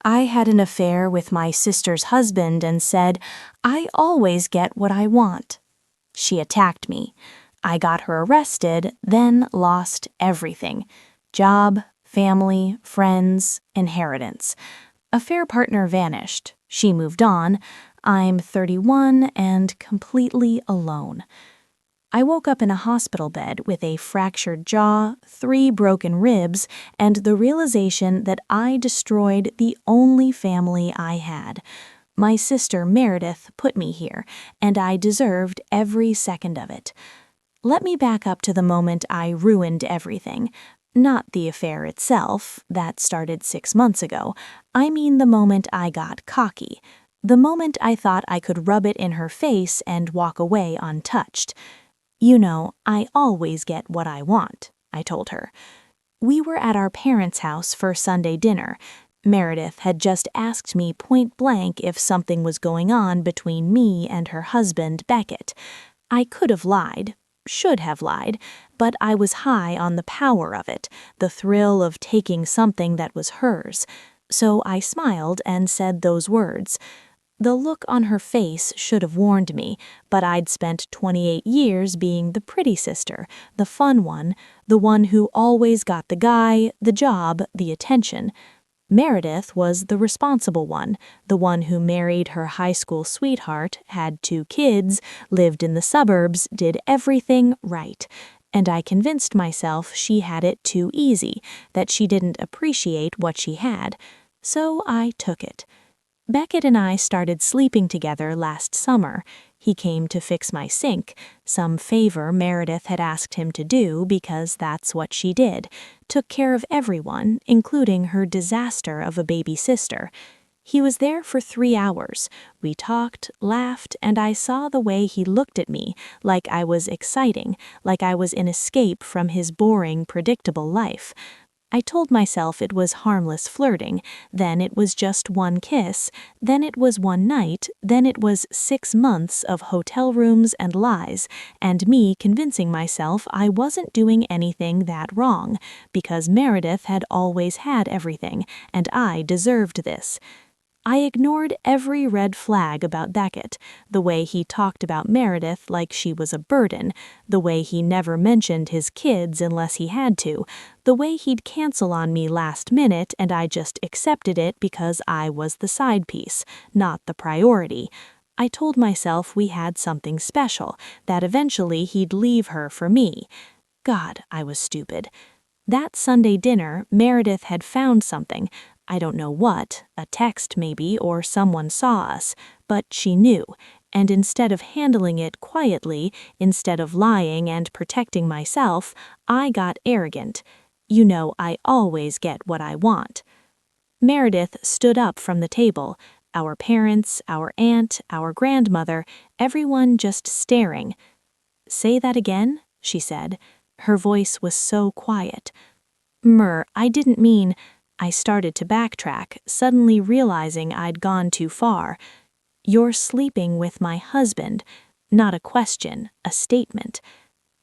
I had an affair with my sister's husband and said, "I always get what I want." She attacked me. I got her arrested, then lost everything: job, family, friends, inheritance. Affair partner vanished. She moved on. I'm 31 and completely alone. I woke up in a hospital bed with a fractured jaw, 3 broken ribs, and the realization that I destroyed the only family I had. My sister Meredith put me here, and I deserved every second of it. Let me back up to the moment I ruined everything. Not the affair itself, that started 6 months ago. I mean the moment I got cocky. The moment I thought I could rub it in her face and walk away untouched. "You know, I always get what I want," I told her. We were at our parents' house for Sunday dinner. Meredith had just asked me point blank if something was going on between me and her husband, Beckett. I could have lied, should have lied, but I was high on the power of it, the thrill of taking something that was hers. So I smiled and said those words. The look on her face should have warned me, but I'd spent 28 years being the pretty sister, the fun one, the one who always got the guy, the job, the attention. Meredith was the responsible one, the one who married her high school sweetheart, had 2 kids, lived in the suburbs, did everything right. And I convinced myself she had it too easy, that she didn't appreciate what she had. So I took it. Beckett and I started sleeping together last summer. He came to fix my sink, some favor Meredith had asked him to do because that's what she did. Took care of everyone, including her disaster of a baby sister. He was there for 3 hours. We talked, laughed, and I saw the way he looked at me, like I was exciting, like I was an escape from his boring, predictable life. I told myself it was harmless flirting, then it was just 1 kiss, then it was 1 night, then it was 6 months of hotel rooms and lies, and me convincing myself I wasn't doing anything that wrong, because Meredith had always had everything, and I deserved this. I ignored every red flag about Beckett, the way he talked about Meredith like she was a burden, the way he never mentioned his kids unless he had to, the way he'd cancel on me last minute and I just accepted it because I was the side piece, not the priority. I told myself we had something special, that eventually he'd leave her for me. God, I was stupid. That Sunday dinner, Meredith had found something. I don't know what, a text maybe, or someone saw us, but she knew, and instead of handling it quietly, instead of lying and protecting myself, I got arrogant. You know, I always get what I want. Meredith stood up from the table, our parents, our aunt, our grandmother, everyone just staring. "Say that again," she said. Her voice was so quiet. I didn't mean..." I started to backtrack, suddenly realizing I'd gone too far. "You're sleeping with my husband." Not a question, a statement.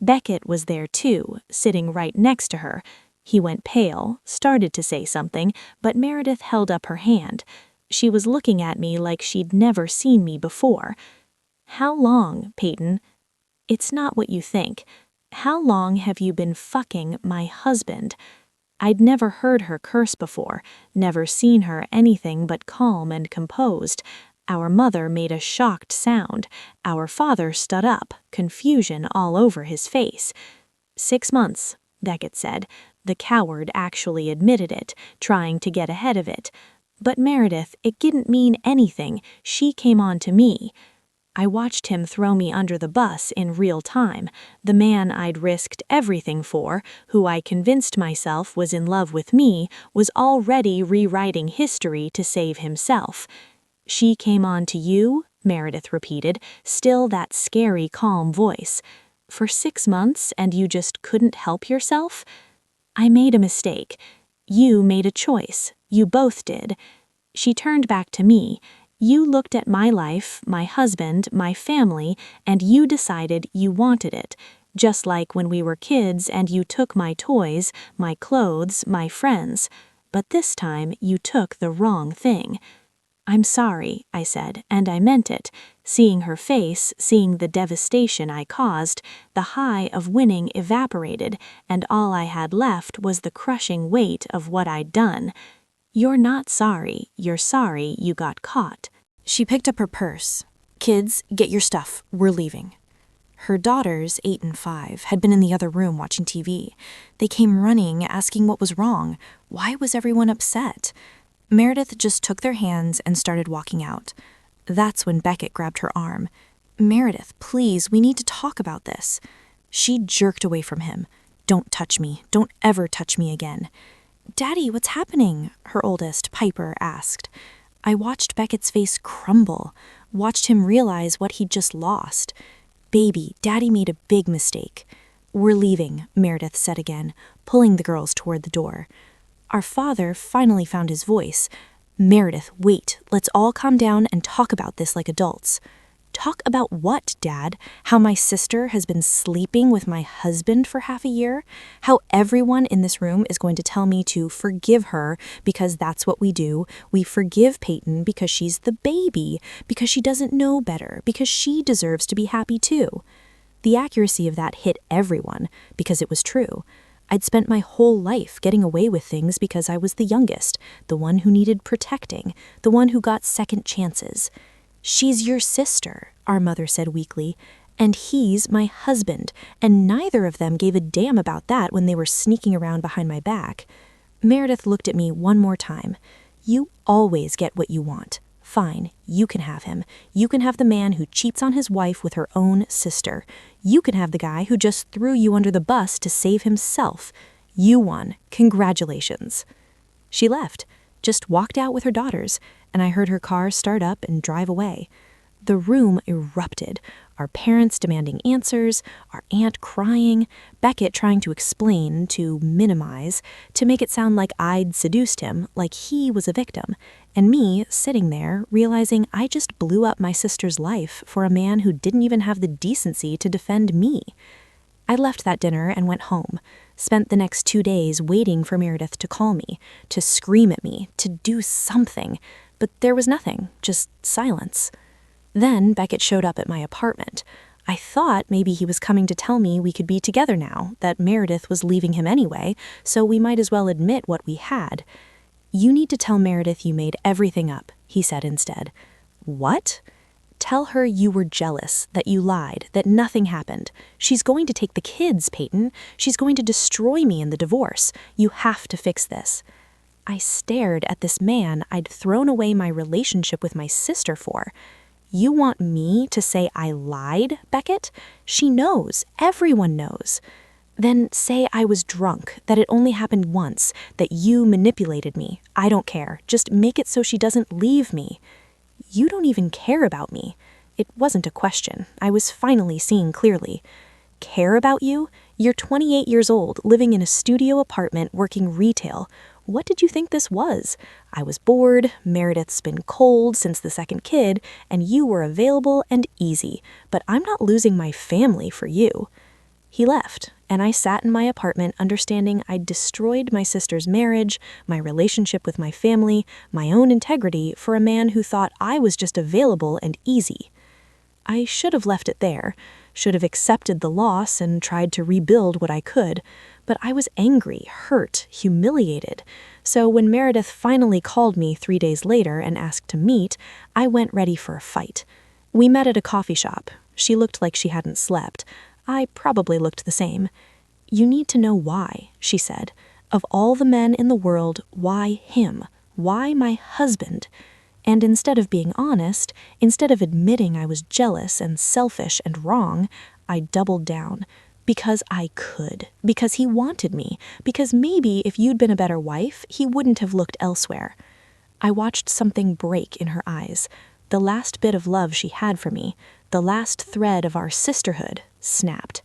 Beckett was there too, sitting right next to her. He went pale, started to say something, but Meredith held up her hand. She was looking at me like she'd never seen me before. "How long, Peyton?" "It's not what you think. How long have you been fucking my husband?" I'd never heard her curse before, never seen her anything but calm and composed. Our mother made a shocked sound. Our father stood up, confusion all over his face. 6 months, Beckett said. The coward actually admitted it, trying to get ahead of it. But Meredith, it didn't mean anything. She came on to me. I watched him throw me under the bus in real time, the man I'd risked everything for, who I convinced myself was in love with me, was already rewriting history to save himself. "She came on to you?" Meredith repeated, still that scary calm voice. "For 6 months and you just couldn't help yourself?" "I made a mistake. You made a choice. You both did." She turned back to me. "You looked at my life, my husband, my family, and you decided you wanted it. Just like when we were kids and you took my toys, my clothes, my friends. but this time you took the wrong thing." "I'm sorry," I said, and I meant it. Seeing her face, seeing the devastation I caused, the high of winning evaporated, and all I had left was the crushing weight of what I'd done. "You're not sorry. You're sorry you got caught." She picked up her purse. "Kids, get your stuff. We're leaving." Her daughters, 8 and 5, had been in the other room watching TV. They came running, asking what was wrong. Why was everyone upset? Meredith just took their hands and started walking out. That's when Beckett grabbed her arm. "Meredith, please, we need to talk about this." She jerked away from him. "Don't touch me. Don't ever touch me again." "Daddy, what's happening?" her oldest, Piper, asked. I watched Beckett's face crumble, watched him realize what he'd just lost. "Baby, Daddy made a big mistake." "We're leaving," Meredith said again, pulling the girls toward the door. Our father finally found his voice. "Meredith, wait. Let's all calm down and talk about this like adults." "Talk about what, Dad? How my sister has been sleeping with my husband for half a year? How everyone in this room is going to tell me to forgive her because that's what we do. We forgive Peyton because she's the baby, because she doesn't know better, because she deserves to be happy too." The accuracy of that hit everyone because it was true. I'd spent my whole life getting away with things because I was the youngest, the one who needed protecting, the one who got second chances. "She's your sister," our mother said weakly, "and he's my husband, and neither of them gave a damn about that when they were sneaking around behind my back." Meredith looked at me one more time. "You always get what you want. Fine, you can have him. You can have the man who cheats on his wife with her own sister. You can have the guy who just threw you under the bus to save himself. You won. Congratulations." She left, just walked out with her daughters, and I heard her car start up and drive away. The room erupted, our parents demanding answers, our aunt crying, Beckett trying to explain, to minimize, to make it sound like I'd seduced him, like he was a victim, and me sitting there realizing I just blew up my sister's life for a man who didn't even have the decency to defend me. I left that dinner and went home, spent the next 2 days waiting for Meredith to call me, to scream at me, to do something, but there was nothing, just silence. Then Beckett showed up at my apartment. I thought maybe he was coming to tell me we could be together now, that Meredith was leaving him anyway, so we might as well admit what we had. "You need to tell Meredith you made everything up," he said instead. "What?" "Tell her you were jealous, that you lied, that nothing happened. She's going to take the kids, Peyton. She's going to destroy me in the divorce. You have to fix this." I stared at this man I'd thrown away my relationship with my sister for. "You want me to say I lied, Beckett? She knows. Everyone knows." "Then say I was drunk, that it only happened once, that you manipulated me. I don't care. Just make it so she doesn't leave me." "You don't even care about me." It wasn't a question. I was finally seeing clearly. "Care about you? You're 28 years old, living in a studio apartment, working retail. What did you think this was? I was bored, Meredith's been cold since the second kid, and you were available and easy, but I'm not losing my family for you." He left, and I sat in my apartment understanding I'd destroyed my sister's marriage, my relationship with my family, my own integrity for a man who thought I was just available and easy. I should have left it there, should have accepted the loss and tried to rebuild what I could, but I was angry, hurt, humiliated. So when Meredith finally called me 3 days later and asked to meet, I went ready for a fight. We met at a coffee shop. She looked like she hadn't slept. I probably looked the same. "You need to know why," she said. "Of all the men in the world, why him? Why my husband?" And instead of being honest, instead of admitting I was jealous and selfish and wrong, I doubled down. Because I could. Because he wanted me. Because maybe if you'd been a better wife, he wouldn't have looked elsewhere. I watched something break in her eyes. The last bit of love she had for me, the last thread of our sisterhood, snapped.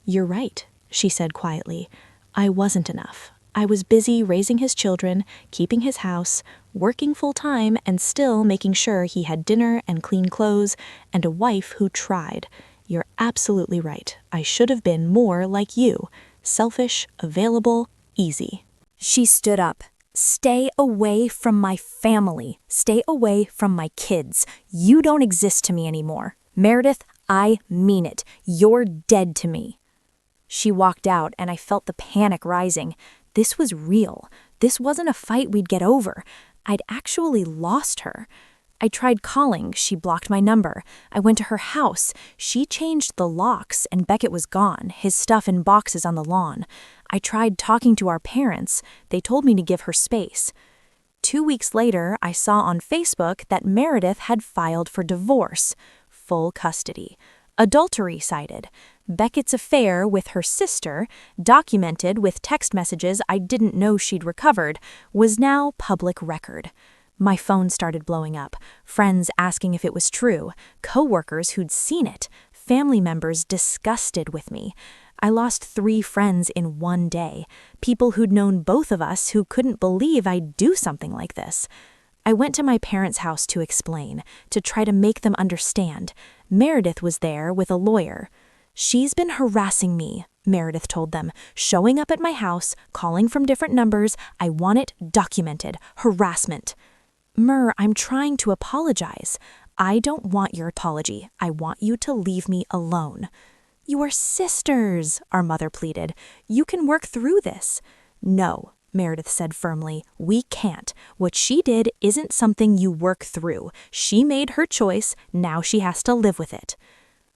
"You're right," she said quietly. "I wasn't enough. I was busy raising his children, keeping his house, working full-time, and still making sure he had dinner and clean clothes, and a wife who tried. You're absolutely right. I should have been more like you. Selfish, available, easy." She stood up. Stay away from my family. Stay away from my kids. You don't exist to me anymore. Meredith, I mean it. You're dead to me. She walked out and I felt the panic rising. This was real. This wasn't a fight we'd get over. I'd actually lost her. I tried calling. She blocked my number. I went to her house. She changed the locks and Beckett was gone, his stuff in boxes on the lawn. I tried talking to our parents. They told me to give her space. 2 weeks later, I saw on Facebook that Meredith had filed for divorce, full custody. Adultery cited. Beckett's affair with her sister, documented with text messages I didn't know she'd recovered, was now public record. My phone started blowing up, friends asking if it was true, coworkers who'd seen it, family members disgusted with me. I lost 3 friends in 1 day, people who'd known both of us who couldn't believe I'd do something like this. I went to my parents' house to explain, to try to make them understand. Meredith was there with a lawyer. She's been harassing me, Meredith told them, showing up at my house, calling from different numbers. I want it documented. Harassment. I'm trying to apologize. I don't want your apology. I want you to leave me alone. You are sisters, our mother pleaded. You can work through this. No, Meredith said firmly, we can't. What she did isn't something you work through. She made her choice, now she has to live with it.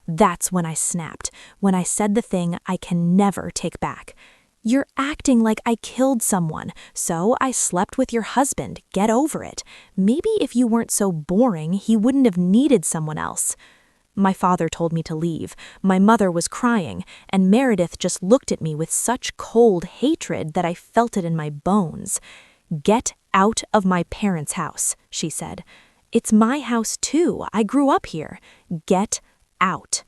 That's when I snapped, when I said the thing I can never take back. You're acting like I killed someone, so I slept with your husband. Get over it. Maybe if you weren't so boring, he wouldn't have needed someone else. My father told me to leave. My mother was crying, and Meredith just looked at me with such cold hatred that I felt it in my bones. Get out of my parents' house, she said. It's my house too. I grew up here. Get out.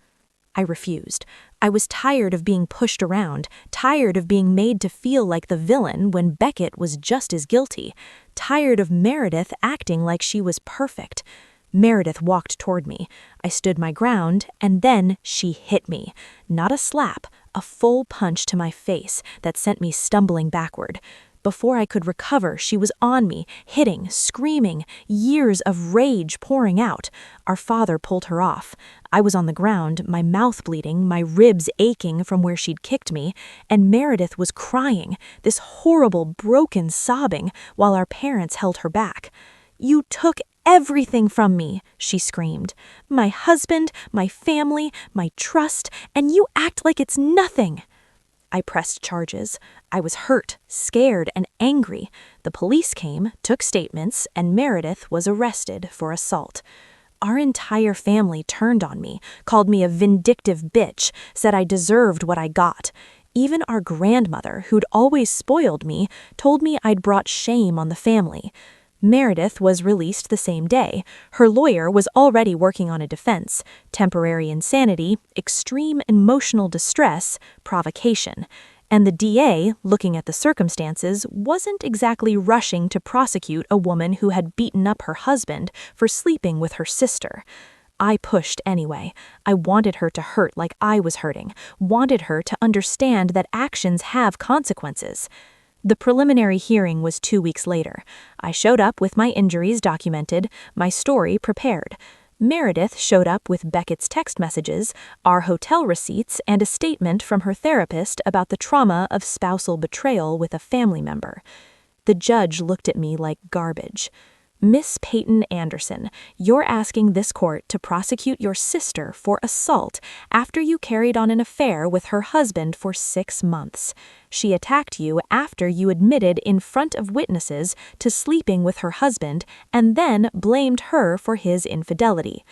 I refused. I was tired of being pushed around, tired of being made to feel like the villain when Beckett was just as guilty, tired of Meredith acting like she was perfect. Meredith walked toward me. I stood my ground, and then she hit me. Not a slap, a full punch to my face that sent me stumbling backward. Before I could recover, she was on me, hitting, screaming, years of rage pouring out. Our father pulled her off. I was on the ground, my mouth bleeding, my ribs aching from where she'd kicked me, and Meredith was crying, this horrible, broken sobbing, while our parents held her back. You took everything from me, she screamed. My husband, my family, my trust, and you act like it's nothing. I pressed charges. I was hurt, scared, and angry. The police came, took statements, and Meredith was arrested for assault. Our entire family turned on me, called me a vindictive bitch, said I deserved what I got. Even our grandmother, who'd always spoiled me, told me I'd brought shame on the family. Meredith was released the same day. Her lawyer was already working on a defense: temporary insanity, extreme emotional distress, provocation. And the DA, looking at the circumstances, wasn't exactly rushing to prosecute a woman who had beaten up her husband for sleeping with her sister. I pushed anyway. I wanted her to hurt like I was hurting, wanted her to understand that actions have consequences. The preliminary hearing was 2 weeks later. I showed up with my injuries documented, my story prepared. Meredith showed up with Beckett's text messages, our hotel receipts, and a statement from her therapist about the trauma of spousal betrayal with a family member. The judge looked at me like garbage. Miss Peyton Anderson, you're asking this court to prosecute your sister for assault after you carried on an affair with her husband for 6 months. She attacked you after you admitted in front of witnesses to sleeping with her husband and then blamed her for his infidelity.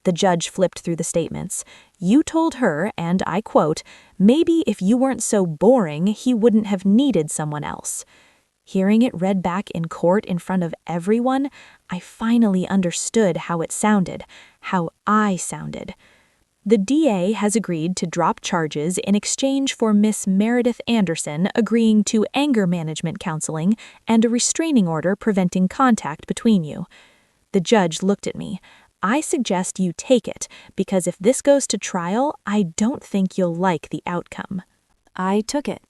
The judge flipped through the statements. You told her, and I quote, "Maybe if you weren't so boring, he wouldn't have needed someone else." Hearing it read back in court in front of everyone, I finally understood how it sounded, how I sounded. The DA has agreed to drop charges in exchange for Miss Meredith Anderson agreeing to anger management counseling and a restraining order preventing contact between you. The judge looked at me. I suggest you take it, because if this goes to trial, I don't think you'll like the outcome. I took it.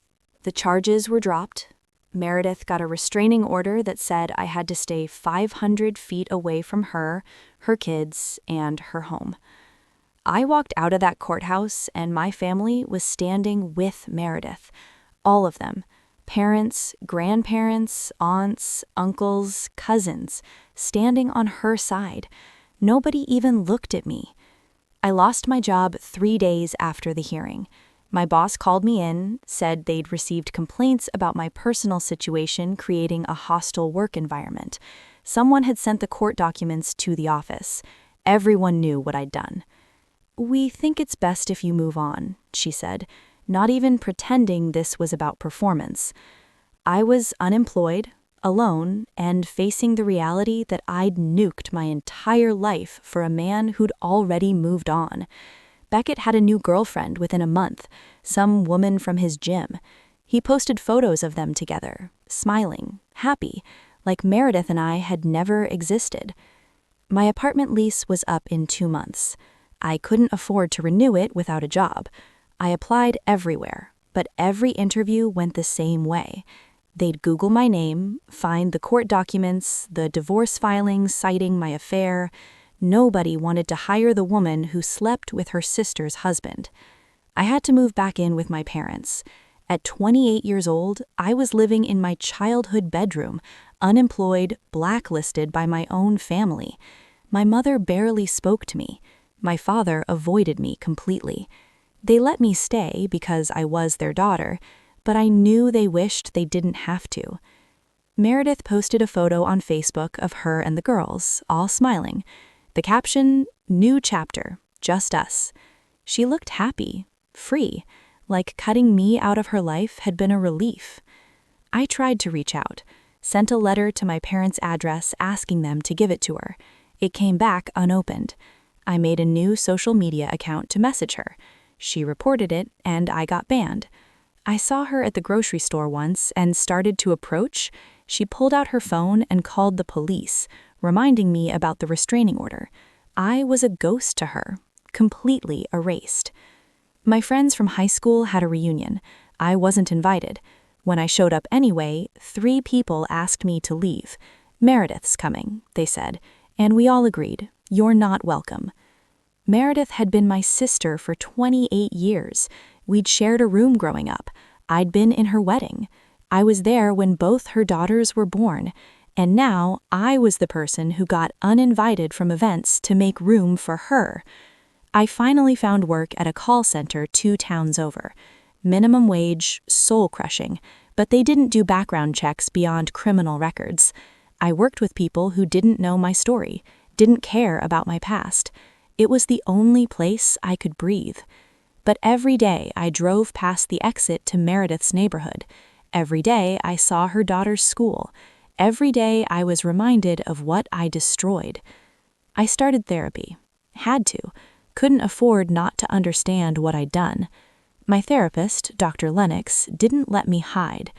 The charges were dropped. Meredith got a restraining order that said I had to stay 500 feet away from her, her kids, and her home. I walked out of that courthouse and my family was standing with Meredith. All of them. Parents, grandparents, aunts, uncles, cousins, standing on her side. Nobody even looked at me. I lost my job 3 days after the hearing. My boss called me in, said they'd received complaints about my personal situation creating a hostile work environment. Someone had sent the court documents to the office. Everyone knew what I'd done. "We think it's best if you move on," she said, not even pretending this was about performance. I was unemployed, alone, and facing the reality that I'd nuked my entire life for a man who'd already moved on. Beckett had a new girlfriend within a month, some woman from his gym. He posted photos of them together, smiling, happy, like Meredith and I had never existed. My apartment lease was up in 2 months. I couldn't afford to renew it without a job. I applied everywhere, but every interview went the same way. They'd Google my name, find the court documents, the divorce filings citing my affair. Nobody wanted to hire the woman who slept with her sister's husband. I had to move back in with my parents. At 28 years old, I was living in my childhood bedroom, unemployed, blacklisted by my own family. My mother barely spoke to me. My father avoided me completely. They let me stay because I was their daughter, but I knew they wished they didn't have to. Meredith posted a photo on Facebook of her and the girls, all smiling. The caption, "New chapter, just us." She looked happy, free, like cutting me out of her life had been a relief. I tried to reach out, sent a letter to my parents' address asking them to give it to her. It came back unopened. I made a new social media account to message her. She reported it, and I got banned. I saw her at the grocery store once and started to approach. She pulled out her phone and called the police, reminding me about the restraining order. I was a ghost to her, completely erased. My friends from high school had a reunion. I wasn't invited. When I showed up anyway, 3 people asked me to leave. "Meredith's coming," they said, and we all agreed, "You're not welcome." Meredith had been my sister for 28 years. We'd shared a room growing up. I'd been in her wedding. I was there when both her daughters were born. And now I was the person who got uninvited from events to make room for her. I finally found work at a call center 2 towns over. Minimum wage, soul-crushing, but they didn't do background checks beyond criminal records. I worked with people who didn't know my story, didn't care about my past. It was the only place I could breathe. But every day I drove past the exit to Meredith's neighborhood. Every day I saw her daughter's school. Every day I was reminded of what I destroyed. I started therapy. Had to. Couldn't afford not to understand what I'd done. My therapist, Dr. Lennox, didn't let me hide.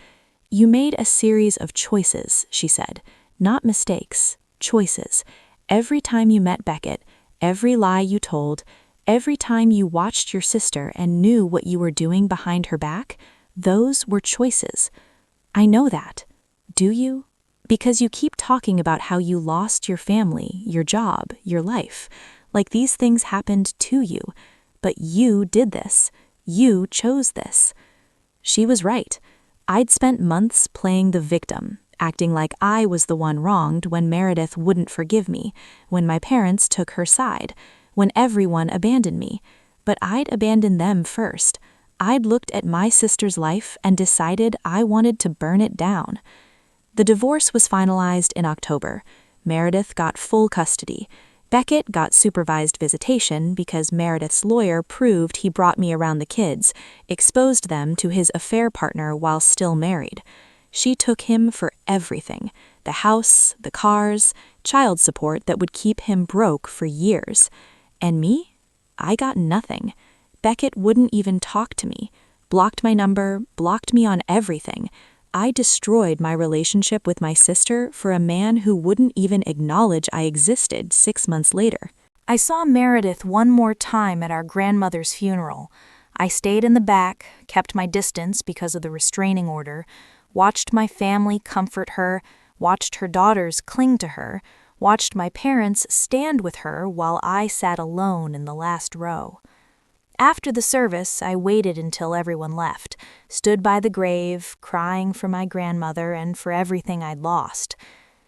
"You made a series of choices," she said. "Not mistakes. Choices. Every time you met Beckett, every lie you told, every time you watched your sister and knew what you were doing behind her back, those were choices. I know that. Do you? Because you keep talking about how you lost your family, your job, your life, like these things happened to you. But you did this. You chose this." She was right. I'd spent months playing the victim, acting like I was the one wronged when Meredith wouldn't forgive me, when my parents took her side, when everyone abandoned me. But I'd abandoned them first. I'd looked at my sister's life and decided I wanted to burn it down. The divorce was finalized in October. Meredith got full custody. Beckett got supervised visitation because Meredith's lawyer proved he brought me around the kids, exposed them to his affair partner while still married. She took him for everything: the house, the cars, child support that would keep him broke for years. And me? I got nothing. Beckett wouldn't even talk to me, blocked my number, blocked me on everything. I destroyed my relationship with my sister for a man who wouldn't even acknowledge I existed 6 months later. I saw Meredith one more time at our grandmother's funeral. I stayed in the back, kept my distance because of the restraining order, watched my family comfort her, watched her daughters cling to her, watched my parents stand with her while I sat alone in the last row. After the service, I waited until everyone left, stood by the grave, crying for my grandmother and for everything I'd lost.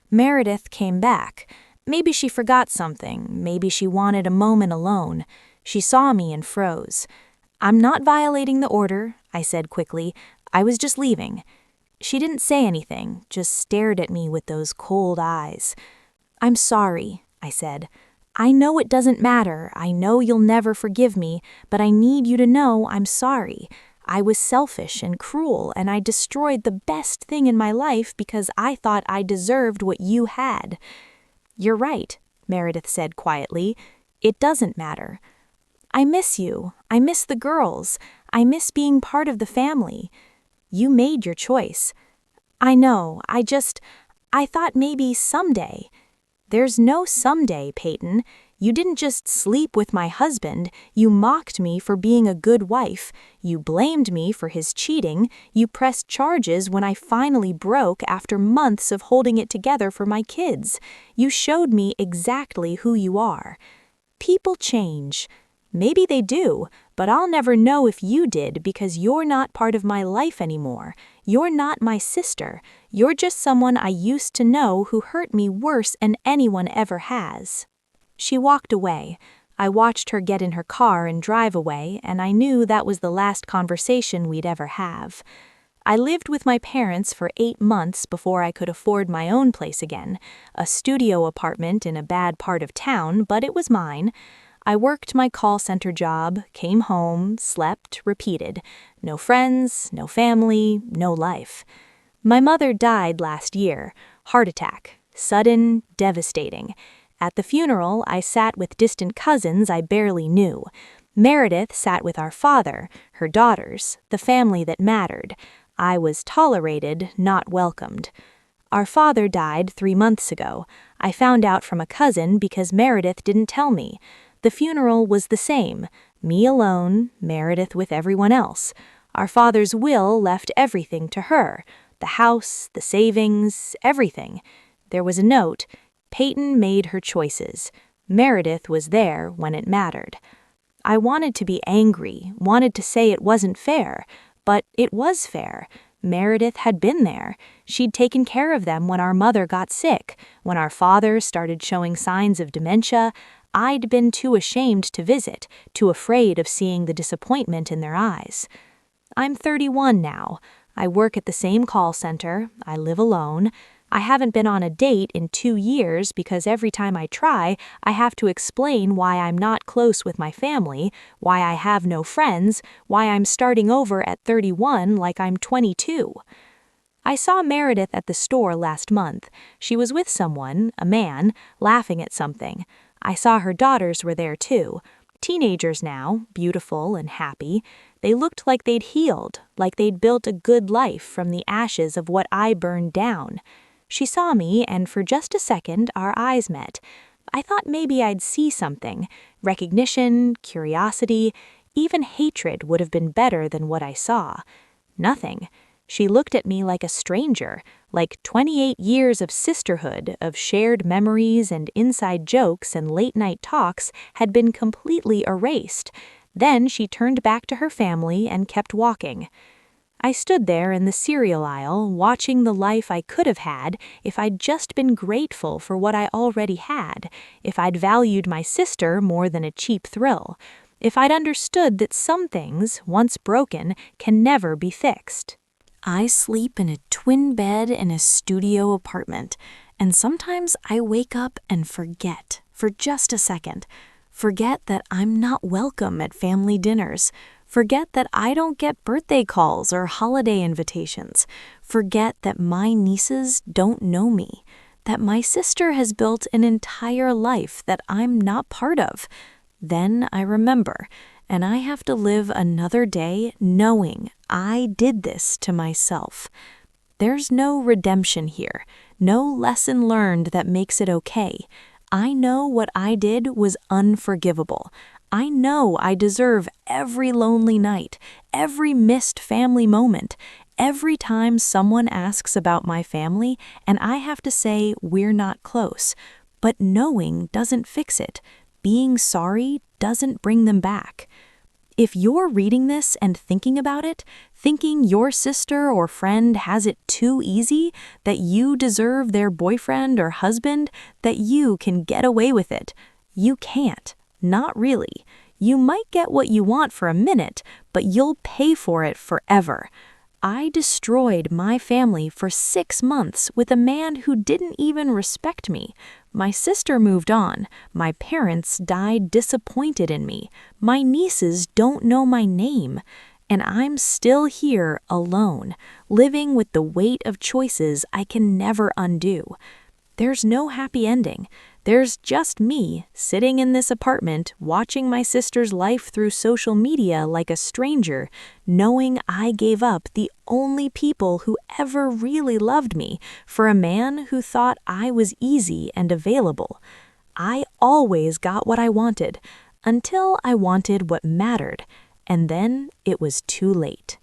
Meredith came back. Maybe she forgot something, maybe she wanted a moment alone. She saw me and froze. "I'm not violating the order," I said quickly. "I was just leaving." She didn't say anything, just stared at me with those cold eyes. "I'm sorry," I said. "I know it doesn't matter, I know you'll never forgive me, but I need you to know I'm sorry. I was selfish and cruel, and I destroyed the best thing in my life because I thought I deserved what you had." "You're right," Meredith said quietly. "It doesn't matter. I miss you. I miss the girls. I miss being part of the family. You made your choice. I know, I thought maybe someday." "There's no someday, Peyton. You didn't just sleep with my husband, you mocked me for being a good wife, you blamed me for his cheating, you pressed charges when I finally broke after months of holding it together for my kids. You showed me exactly who you are. People change. Maybe they do, but I'll never know if you did because you're not part of my life anymore. You're not my sister. You're just someone I used to know who hurt me worse than anyone ever has." She walked away. I watched her get in her car and drive away, and I knew that was the last conversation we'd ever have. I lived with my parents for 8 months before I could afford my own place again, a studio apartment in a bad part of town, but it was mine. I worked my call center job, came home, slept, repeated. No friends, no family, no life. My mother died last year, heart attack, sudden, devastating. At the funeral, I sat with distant cousins I barely knew. Meredith sat with our father, her daughters, the family that mattered. I was tolerated, not welcomed. Our father died 3 months ago. I found out from a cousin because Meredith didn't tell me. The funeral was the same, me alone, Meredith with everyone else. Our father's will left everything to her, the house, the savings, everything. There was a note, Peyton made her choices. Meredith was there when it mattered. I wanted to be angry, wanted to say it wasn't fair, but it was fair. Meredith had been there. She'd taken care of them when our mother got sick, when our father started showing signs of dementia. I'd been too ashamed to visit, too afraid of seeing the disappointment in their eyes. I'm 31 now. I work at the same call center. I live alone. I haven't been on a date in 2 years because every time I try, I have to explain why I'm not close with my family, why I have no friends, why I'm starting over at 31 like I'm 22. I saw Meredith at the store last month. She was with someone, a man, laughing at something. I saw her daughters were there too. Teenagers now, beautiful and happy. They looked like they'd healed, like they'd built a good life from the ashes of what I burned down. She saw me, and for just a second our eyes met. I thought maybe I'd see something. Recognition, curiosity, even hatred would have been better than what I saw. Nothing. She looked at me like a stranger, like 28 years of sisterhood, of shared memories and inside jokes and late-night talks had been completely erased. Then she turned back to her family and kept walking. I stood there in the cereal aisle, watching the life I could have had if I'd just been grateful for what I already had, if I'd valued my sister more than a cheap thrill, if I'd understood that some things, once broken, can never be fixed. I sleep in a twin bed in a studio apartment, and sometimes I wake up and forget, for just a second. Forget that I'm not welcome at family dinners. Forget that I don't get birthday calls or holiday invitations. Forget that my nieces don't know me. That my sister has built an entire life that I'm not part of. Then I remember, and I have to live another day knowing I did this to myself. There's no redemption here, no lesson learned that makes it okay. I know what I did was unforgivable. I know I deserve every lonely night, every missed family moment, Every time someone asks about my family and I have to say we're not close, but knowing doesn't fix it. Being sorry doesn't bring them back. If you're reading this and thinking about it, thinking your sister or friend has it too easy, that you deserve their boyfriend or husband, that you can get away with it, you can't. Not really. You might get what you want for a minute, but you'll pay for it forever. I destroyed my family for 6 months with a man who didn't even respect me. My sister moved on. My parents died disappointed in me. My nieces don't know my name. And I'm still here alone, living with the weight of choices I can never undo. There's no happy ending. There's just me sitting in this apartment watching my sister's life through social media like a stranger, knowing I gave up the only people who ever really loved me for a man who thought I was easy and available. I always got what I wanted, until I wanted what mattered, and then it was too late.